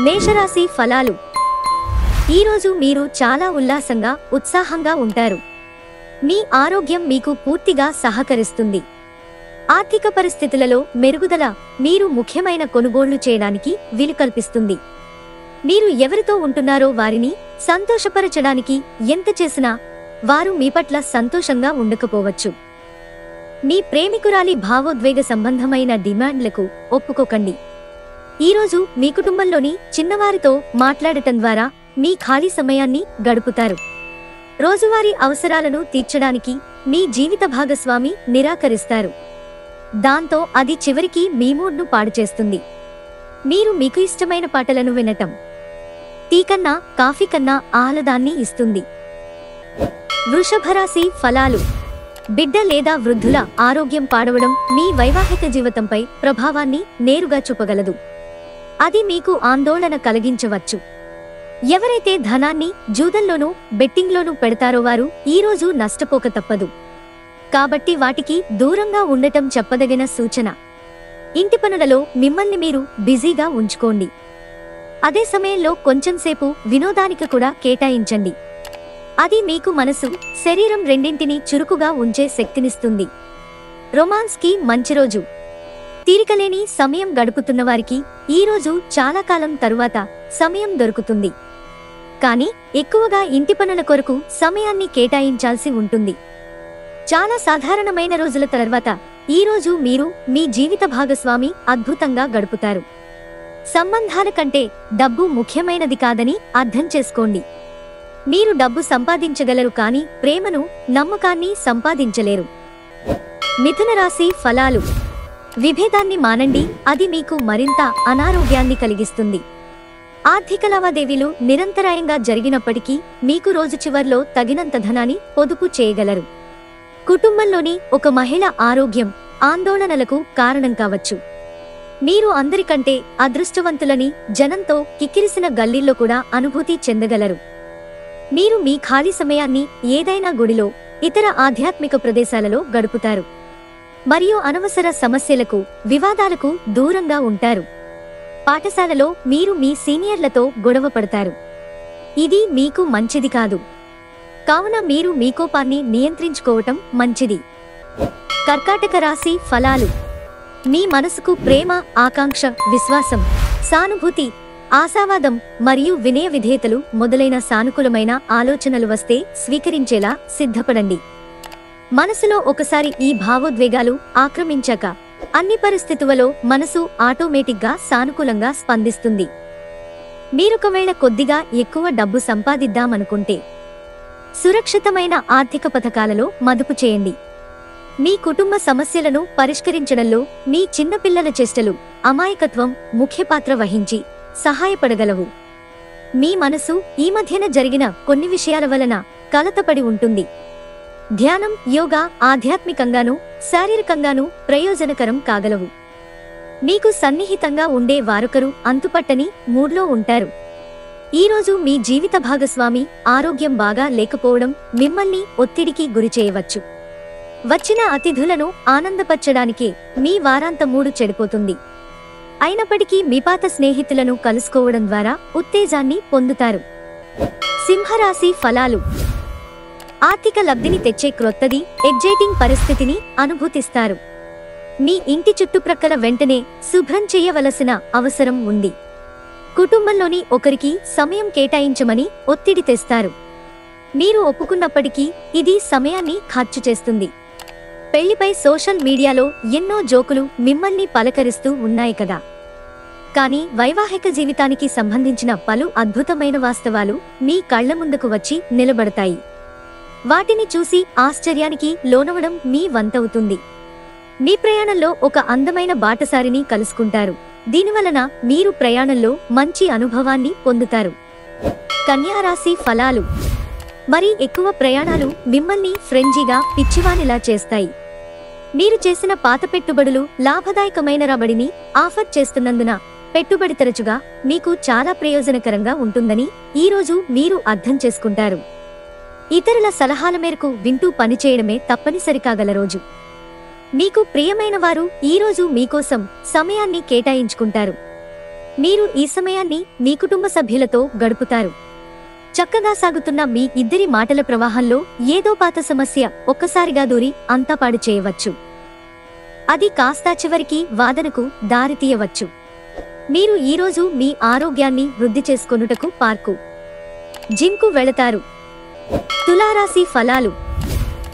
మేషరాశి ఫలాలు. ఈరోజు మీరు చాలా ఉల్లాసంగా, ఉత్సాహంగా ఉంటారు. మీ ఆరోగ్యం మీకు పూర్తిగా సహకరిస్తుంది. ఆర్థిక పరిస్థితులలో మెరుగుదల మీరు ముఖ్యమైన కొనుగోళ్లు చేయడానికి వీలు కల్పిస్తుంది. మీరు ఎవరితో ఉంటున్నారో వారిని సంతోషపరచడానికి ఎంత చేసినా వారు మీ పట్ల సంతోషంగా ఉండకపోవచ్చు. మీ ప్రేమికురాలి భావోద్వేగ సంబంధమైన డిమాండ్లకు ఒప్పుకోకండి. ఈరోజు మీ కుటుంబంలోని చిన్నవారితో మాట్లాడటం ద్వారా మీ ఖాళీ సమయాన్ని గడుపుతారు. రోజువారీ అవసరాలను తీర్చడానికి మీ జీవిత భాగస్వామి నిరాకరిస్తారు. దాంతో అది చివరికి మీ మూడ్ను పాడుచేస్తుంది. మీరు మీకు ఇష్టమైన పాటలను వినటం టీ కన్నా, కాఫీ కన్నా ఆహ్లాదాన్ని ఇస్తుంది. వృషభరాశి ఫలాలు. బిడ్డ లేదా వృద్ధుల ఆరోగ్యం పాడవడం మీ వైవాహిక జీవితంపై ప్రభావాన్ని నేరుగా చూపగలదు. అది మీకు ఆందోళన కలిగించవచ్చు. ఎవరైతే ధనాన్ని జూదంలోనూ బెట్టింగ్లోనూ పెడతారో వారు ఈరోజు నష్టపోక తప్పదు. కాబట్టి వాటికి దూరంగా ఉండటం చెప్పదగిన సూచన. ఇంటి పనులలో మిమ్మల్ని మీరు బిజీగా ఉంచుకోండి. అదే సమయంలో కొంచెంసేపు వినోదానికి కూడా కేటాయించండి. అది మీకు మనసు, శరీరం రెండింటినీ చురుకుగా ఉంచే శక్తినిస్తుంది. రొమాన్స్కి మంచి రోజు. తీరికలేని సమయం గడుపుతున్నవారికి ఈరోజు చాలా కాలం తరువాత సమయం దొరుకుతుంది. కానీ ఎక్కువగా ఇంటి పనుల కొరకు సమయాన్ని కేటాయించాల్సి ఉంటుంది. చాలా సాధారణమైన రోజుల తర్వాత ఈరోజు మీరు మీ జీవిత భాగస్వామి అద్భుతంగా గడుపుతారు. సంబంధాల కంటే డబ్బు ముఖ్యమైనది కాదని అర్థం చేసుకోండి. మీరు డబ్బు సంపాదించగలరు, కానీ ప్రేమను, నమ్మకాన్ని సంపాదించలేరు. మిథున రాశి ఫలాలు. విభేదాన్ని మానండి, అది మీకు మరింత అనారోగ్యాన్ని కలిగిస్తుంది. ఆర్థిక లావాదేవీలు నిరంతరాయంగా జరిగినప్పటికీ మీకు రోజు చివర్లో తగినంత ధనాన్ని పొదుపు చేయగలరు. కుటుంబంలోని ఒక మహిళ ఆరోగ్యం ఆందోళనలకు కారణం కావచ్చు. మీరు అందరికంటే అదృష్టవంతులని జనంతో కిక్కిరిసిన గల్లీల్లో కూడా అనుభూతి చెందగలరు. మీరు మీ ఖాళీ సమయాన్ని ఏదైనా గుడిలో, ఇతర ఆధ్యాత్మిక ప్రదేశాలలో గడుపుతారు. మరియు అనవసర సమస్యలకు, వివాదాలకు దూరంగా ఉంటారు. పాఠశాలలో మీరు మీ సీనియర్లతో గొడవ పడతారు. ఇది మీకు మంచిది కాదు. కావున మీరు మీ కోపాన్ని నియంత్రించుకోవటం మంచిది. కర్కాటక రాశి ఫలాలు. మీ మనసుకు ప్రేమ, ఆకాంక్ష, విశ్వాసం, సానుభూతి, ఆశావాదం మరియు వినయ విధేయతలు మొదలైన సానుకూలమైన ఆలోచనలు వస్తే స్వీకరించేలా సిద్ధపడండి. మనసులో ఒకసారి ఈ భావోద్వేగాలు ఆక్రమించాక అన్ని పరిస్థితులలో మనసు ఆటోమేటిక్గా సానుకూలంగా స్పందిస్తుంది. మీరొకవేళ కొద్దిగా ఎక్కువ డబ్బు సంపాదిద్దామనుకుంటే సురక్షితమైన ఆర్థిక పథకాలలో మదుపు చేయండి. మీ కుటుంబ సమస్యలను పరిష్కరించడంలో మీ చిన్నపిల్లల చేష్టలు, అమాయకత్వం ముఖ్య పాత్ర వహించి సహాయపడగలవు. మీ మనసు ఈ మధ్యన జరిగిన కొన్ని విషయాల వలన కలతపడి ఉంటుంది. ధ్యానం, యోగా ఆధ్యాత్మికంగానూ శారీరకంగానూ ప్రయోజనకరం కాగలవు. మీకు సన్నిహితంగా ఉండే వారొకరు అంతుపట్టని మూడ్లో ఉంటారు. ఈరోజు మీ జీవిత భాగస్వామి ఆరోగ్యం బాగా లేకపోవడం మిమ్మల్ని ఒత్తిడికి గురిచేయవచ్చు. వచ్చిన అతిథులను ఆనందపరచడానికే మీ వారాంత మూడు చెడిపోతుంది. అయినప్పటికీ మీ పాత స్నేహితులను కలుసుకోవడం ద్వారా ఉత్తేజాన్ని పొందుతారు. సింహరాశి ఫలాలు. ఆర్థిక లబ్ధిని తెచ్చే క్రొత్తది, ఎగ్జైటింగ్ పరిస్థితిని అనుభూతిస్తారు. మీ ఇంటి చుట్టుప్రక్కల వెంటనే శుభ్రం చేయవలసిన అవసరం ఉంది. కుటుంబంలోని ఒకరికి సమయం కేటాయించమని ఒత్తిడి తెస్తారు. మీరు ఒప్పుకున్నప్పటికీ ఇది సమయాన్ని ఖర్చు చేస్తుంది. పెళ్లిపై సోషల్ మీడియాలో ఎన్నో జోకులు మిమ్మల్ని పలకరిస్తూ ఉన్నాయి కదా. కానీ వైవాహిక జీవితానికి సంబంధించిన పలు అద్భుతమైన వాస్తవాలు మీ కళ్ల ముందుకు వచ్చి నిలబడతాయి. వాటిని చూసి ఆశ్చర్యానికి లోనవడం మీ వంతవుతుంది. మీ ప్రయాణంలో ఒక అందమైన బాటసారిని కలుసుకుంటారు. దీనివలన మీరు ప్రయాణంలో మంచి అనుభవాన్ని పొందుతారు. కన్యా రాశి ఫలాలు. మరీ ఎక్కువ ప్రయాణాలు మిమ్మల్ని ఫ్రెంజీగా, పిచ్చివానిలా చేస్తాయి. మీరు చేసిన పాత పెట్టుబడులు లాభదాయకమైన రాబడిని ఆఫర్ చేస్తున్నందున పెట్టుబడి తరచుగా మీకు చాలా ప్రయోజనకరంగా ఉంటుందని ఈరోజు మీరు అర్థం చేసుకుంటారు. ఇతరుల సలహాల మేరకు వింటూ పనిచేయడమే తప్పనిసరి కాగల రోజు. మీకు ప్రియమైన వారు ఈరోజు మీకోసం సమయాన్ని కేటాయించుకుంటారు. మీరు ఈ సమయాన్ని మీ కుటుంబ సభ్యులతో గడుపుతారు. చక్కగా సాగుతున్న మీ ఇద్దరి మాటల ప్రవాహంలో ఏదో పాత సమస్య ఒక్కసారిగా దూరి అంతా పాడు చేయవచ్చు. అది కాస్తా చివరికి వాదనకు దారితీయవచ్చు. మీరు ఈరోజు మీ ఆరోగ్యాన్ని వృద్ధి చేసుకొనుటకు పార్కు, జిమ్కు వెళతారు. తులారాశి ఫలాలు.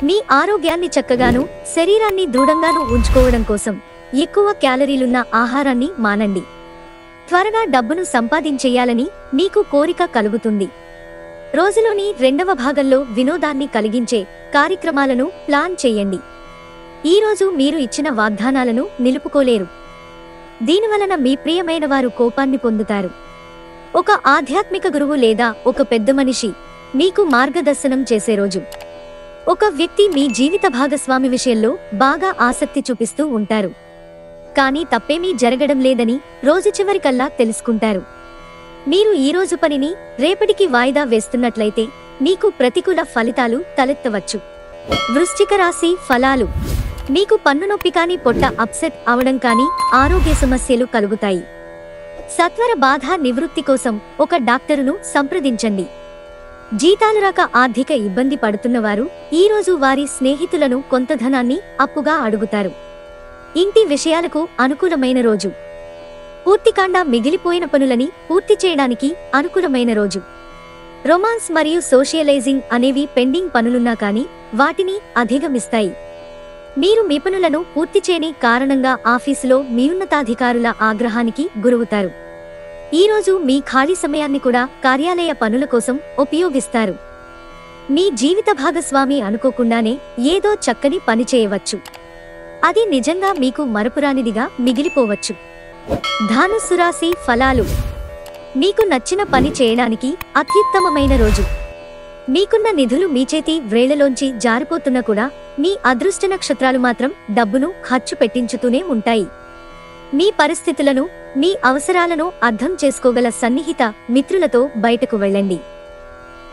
మీ ఆరోగ్యాన్ని చక్కగాను శరీరాన్ని దృఢంగాను ఉంచుకోవడం కోసం ఎక్కువ క్యాలరీలున్న ఆహారాన్ని మానండి. త్వరగా డబ్బును సంపాదించేయాలని మీకు కోరిక కలుగుతుంది. రోజులోని రెండవ భాగంలో వినోదాన్ని కలిగించే కార్యక్రమాలను ప్లాన్ చేయండి. ఈరోజు మీరు ఇచ్చిన వాగ్దానాలను నిలుపుకోలేరు. దీనివలన మీ ప్రియమైన వారు కోపాన్ని పొందుతారు. ఒక ఆధ్యాత్మిక గురువు లేదా ఒక పెద్ద మనిషి మీకు మార్గదర్శనం చేసే రోజు. ఒక వ్యక్తి మీ జీవిత భాగస్వామి విషయంలో బాగా ఆసక్తి చూపిస్తూ ఉంటారు. కానీ తప్పేమీ జరగడం లేదని రోజు చివరికల్లా తెలుసుకుంటారు. మీరు ఈరోజు పనిని రేపటికి వాయిదా వేస్తున్నట్లయితే మీకు ప్రతికూల ఫలితాలు తలెత్తవచ్చు. వృశ్చిక రాశి ఫలాలు. మీకు పన్ను నొప్పి కానీ పొట్ట అప్సెట్ అవడం కానీ ఆరోగ్య సమస్యలు కలుగుతాయి. సత్వర బాధ నివృత్తి కోసం ఒక డాక్టరును సంప్రదించండి. జీతాలు రాక ఆర్థిక ఇబ్బంది పడుతున్నవారు ఈరోజు వారి స్నేహితులను కొంత ధనాన్ని అప్పుగా అడుగుతారు. ఇంటి విషయాలకు అనుకూలమైన రోజు. పూర్తికాండా మిగిలిపోయిన పనులని పూర్తి చేయడానికి అనుకూలమైన రోజు. రొమాన్స్ మరియు సోషియలైజింగ్ అనేవి పెండింగ్ పనులున్నా కానీ వాటిని అధిగమిస్తాయి. మీరు మీ పనులను పూర్తి చేయని కారణంగా ఆఫీసులో మీ ఉన్నతాధికారుల ఆగ్రహానికి గురవుతారు. ఈరోజు మీ ఖాళీ సమయాన్ని కూడా కార్యాలయ పనుల కోసం ఉపయోగిస్తారు. మీ జీవిత భాగస్వామి అనుకోకుండానే ఏదో చక్కని పని చేయవచ్చు. అది నిజంగా మీకు మరపురానిదిగా మిగిలిపోవచ్చు. ధనుస్సు రాశి ఫలాలు. మీకు నచ్చిన పని చేయడానికి అత్యుత్తమమైన రోజు. మీకున్న నిధులు మీ చేతి వ్రేళ్లలోంచి జారిపోతున్నా కూడా మీ అదృష్ట నక్షత్రాలు మాత్రం డబ్బును ఖర్చు పెట్టించుతూనే ఉంటాయి. మీ పరిస్థితులను, మీ అవసరాలను అర్థం చేసుకోగల సన్నిహిత మిత్రులతో బయటకు వెళ్ళండి.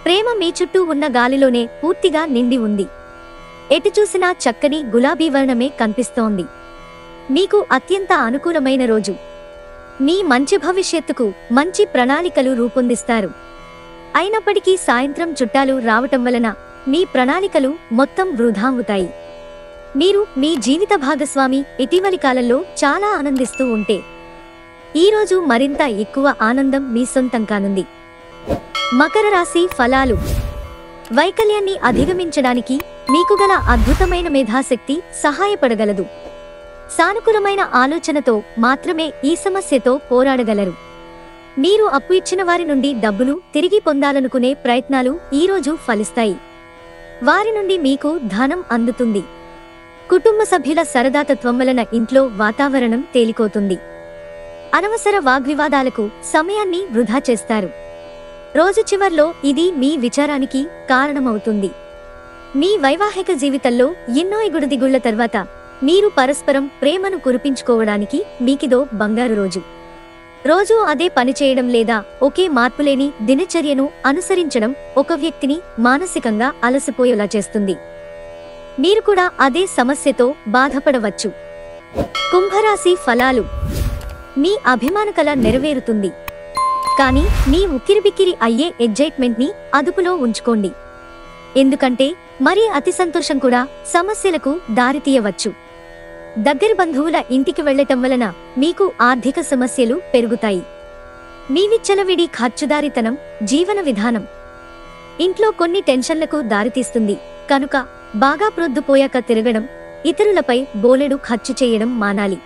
ప్రేమ మీ చుట్టూ ఉన్న గాలిలోనే పూర్తిగా నిండి ఉంది. ఎటు చూసినా చక్కని గులాబీ వర్ణమే కనిపిస్తోంది. మీకు అత్యంత అనుకూలమైన రోజు. మీ మంచి భవిష్యత్తుకు మంచి ప్రణాళికలు రూపొందిస్తారు. అయినప్పటికీ సాయంత్రం చుట్టాలు రావటం వలన మీ ప్రణాళికలు మొత్తం వృధా అవుతాయి. మీరు మీ జీవిత భాగస్వామి ఇటీవలి కాలంలో చాలా ఆనందిస్తూ ఉంటే ఈరోజు మరింత ఎక్కువ ఆనందం మీ సొంతం కానుంది. మకర రాశి ఫలాలు. వైకల్యాన్ని అధిగమించడానికి మీకు గల అద్భుతమైన మేధాశక్తి సహాయపడగలదు. సానుకూలమైన ఆలోచనతో మాత్రమే ఈ సమస్యతో పోరాడగలరు. మీరు అప్పు ఇచ్చిన వారి నుండి డబ్బును తిరిగి పొందాలనుకునే ప్రయత్నాలు ఈరోజు ఫలిస్తాయి. వారి నుండి మీకు ధనం అందుతుంది. కుటుంబ సభ్యుల సరదాతత్వం వలన ఇంట్లో వాతావరణం తేలికోతుంది. అనవసర వాగ్వివాదాలకు సమయాన్ని వృధా చేస్తారు. రోజు చివర్లో ఇది మీ విచారానికి కారణమవుతుంది. మీ వైవాహిక జీవితంలో ఎన్నో ఎగుడుదిగుళ్ల తర్వాత మీరు పరస్పరం ప్రేమను కురిపించుకోవడానికి మీకిదో బంగారు రోజు. రోజూ అదే పని చేయడం లేదా ఒకే మార్పులేని దినచర్యను అనుసరించడం ఒక వ్యక్తిని మానసికంగా అలసిపోయేలా చేస్తుంది. మీరు కూడా అదే సమస్యతో బాధపడవచ్చు. కుంభరాశి ఫలాలు. మీ అభిమాన కల నెరవేరుతుంది. కానీ మీ ఉక్కిరిబిక్కిరి అయ్యే ఎగ్జైట్మెంట్ ని అదుపులో ఉంచుకోండి. ఎందుకంటే మరీ అతి సంతోషం కూడా సమస్యలకు దారితీయవచ్చు. దగ్గరి బంధువుల ఇంటికి వెళ్లటం వలన మీకు ఆర్థిక సమస్యలు పెరుగుతాయి. మీ విచ్చలవిడి ఖర్చుదారితనం జీవన విధానం ఇంట్లో కొన్ని టెన్షన్లకు దారితీస్తుంది. కనుక బాగా ప్రొద్దుపోయాక తిరగడం, ఇతరులపై బోలెడు ఖర్చు చేయడం మానాలి.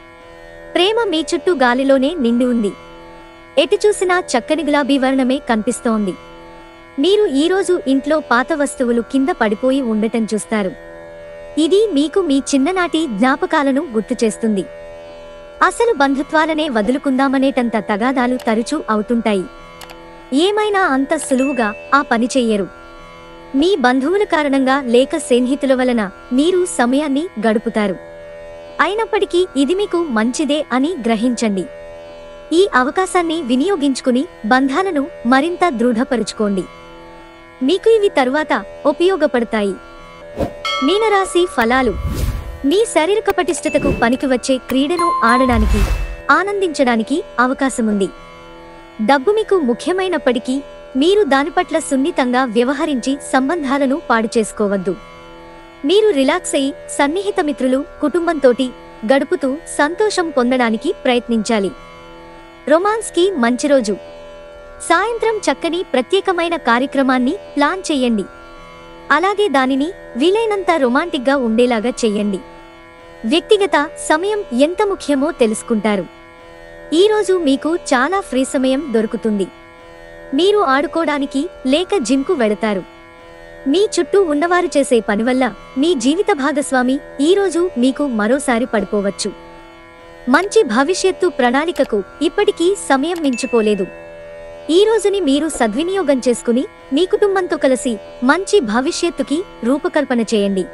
ప్రేమ మీ చుట్టూ గాలిలోనే నిండి ఉంది. ఎటు చూసినా చక్కని గులాబీ వర్ణమే కనిపిస్తోంది. మీరు ఈరోజు ఇంట్లో పాత వస్తువులు కింద పడిపోయి ఉండటం చూస్తారు. ఇది మీకు మీ చిన్ననాటి జ్ఞాపకాలను గుర్తుచేస్తుంది. అసలు బంధుత్వాలనే వదులుకుందామనేటంత తగాదాలు తరచూ అవుతుంటాయి. ఏమైనా అంత సులువుగా ఆ పని చెయ్యరు. మీ బంధువుల కారణంగా లేక స్నేహితుల వలన మీరు సమయాన్ని గడుపుతారు. అయినప్పటికీ ఇది మీకు మంచిదే అని గ్రహించండి. ఈ అవకాశాన్ని వినియోగించుకుని బంధాలను మరింత దృఢపరుచుకోండి. మీకు ఇవి తరువాత ఉపయోగపడతాయి. మీనరాశి ఫలాలు. మీ శారీరక పటిష్టతకు పనికి వచ్చే క్రీడను ఆడడానికి, ఆనందించడానికి అవకాశముంది. డబ్బు మీకు ముఖ్యమైనప్పటికీ మీరు దాని పట్ల సున్నితంగా వ్యవహరించి సంబంధాలను పాడు చేసుకోవద్దు. మీరు రిలాక్స్ అయి సన్నిహిత మిత్రులు, కుటుంబంతోటి గడుపుతూ సంతోషం పొందడానికి ప్రయత్నించాలి. రొమాన్స్కి మంచి రోజు. సాయంత్రం చక్కని ప్రత్యేకమైన కార్యక్రమాన్ని ప్లాన్ చేయండి. అలాగే దానిని వీలైనంత రొమాంటిక్గా ఉండేలాగా చెయ్యండి. వ్యక్తిగత సమయం ఎంత ముఖ్యమో తెలుసుకుంటారు. ఈరోజు మీకు చాలా ఫ్రీ సమయం దొరుకుతుంది. మీరు ఆడుకోవడానికి లేక జిమ్కు వెళతారు. మీ చుట్టూ ఉన్నవారు చేసే పని వల్ల మీ జీవిత భాగస్వామి ఈరోజు మీకు మరోసారి పడిపోవచ్చు. మంచి భవిష్యత్తు ప్రణాళికకు ఇప్పటికీ సమయం మించిపోలేదు. ఈ రోజుని మీరు సద్వినియోగం చేసుకుని మీ కుటుంబంతో కలిసి మంచి భవిష్యత్తుకి రూపకల్పన చేయండి.